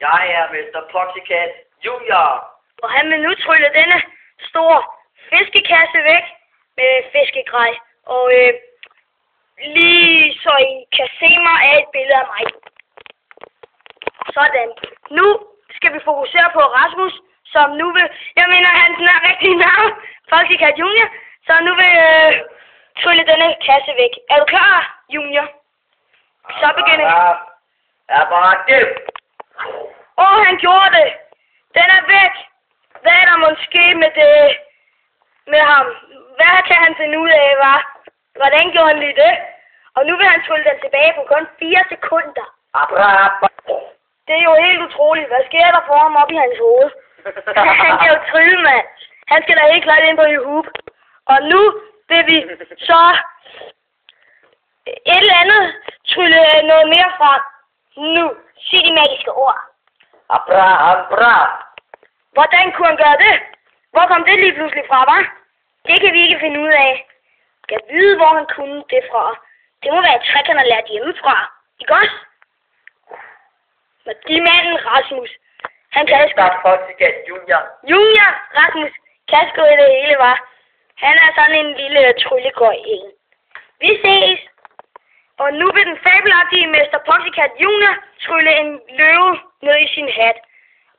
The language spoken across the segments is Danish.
Jeg er Mr. Poxycat Junior. Og han vil nu trylle denne store fiskekasse væk med fiskegrej. Og lige så I kan se mig af et billede af mig. Sådan. Nu skal vi fokusere på Rasmus, som nu vil... Jeg mener, hans rigtige navn, Poxycat Junior, så nu vil trylle denne kasse væk. Er du klar, Junior? Så begynder vi. Jeg er bare det. Han gjorde det. Den er væk. Hvad er der måske med ham? Hvad kan han finde ud af, hva'? Hvordan gjorde han lige det? Og nu vil han trylle den tilbage på kun 4 sekunder. Det er jo helt utroligt. Hvad sker der for ham op i hans hoved? Han kan jo trylle, mand. Han skal da helt klart ind på YouTube. Og nu vil vi så et eller andet trylle noget mere fra. Nu. Sig de magiske ord. Hvordan kunne han gøre det? Hvor kom det lige pludselig fra, hva'? Det kan vi ikke finde ud af. Jeg vide, hvor han kunne det fra. Det må være et trick, han har lært hjemmefra. Ikke også? Men de manden, Rasmus. Han kan sgu... Poxycat Junior. Junior, Rasmus. Kan sgu i det hele, hva'? Han er sådan en lille tryllegøj en. Vi ses. Og nu vil den fabelagtige Mr. Poxycat Junior trylle en løve ned i sin hat.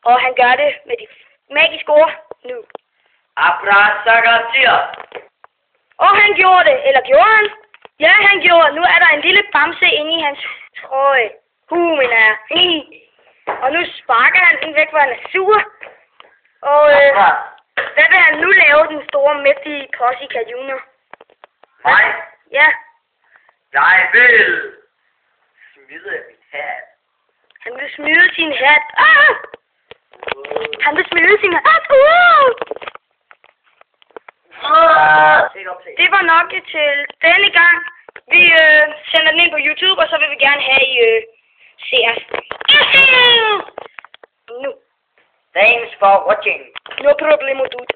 Og han gør det med de magiske ord nu. Abracadabra. Og han gjorde det. Eller gjorde han? Ja, han gjorde. Nu er der en lille bamse inde i hans trøje. Mener jeg. Og nu sparker han den væk, hvor han er sur. Og hvad vil han nu lave, den store mægtige Poxycat Junior? Hej. Ja. Jeg vil smide min hat. Han vil smide sin hat. Han vil smide sin hat. Det var nok til denne gang. Vi sender den ind på YouTube, og så vil vi gerne have, I ser os. Nu. Thanks for watching. No problemo, dude.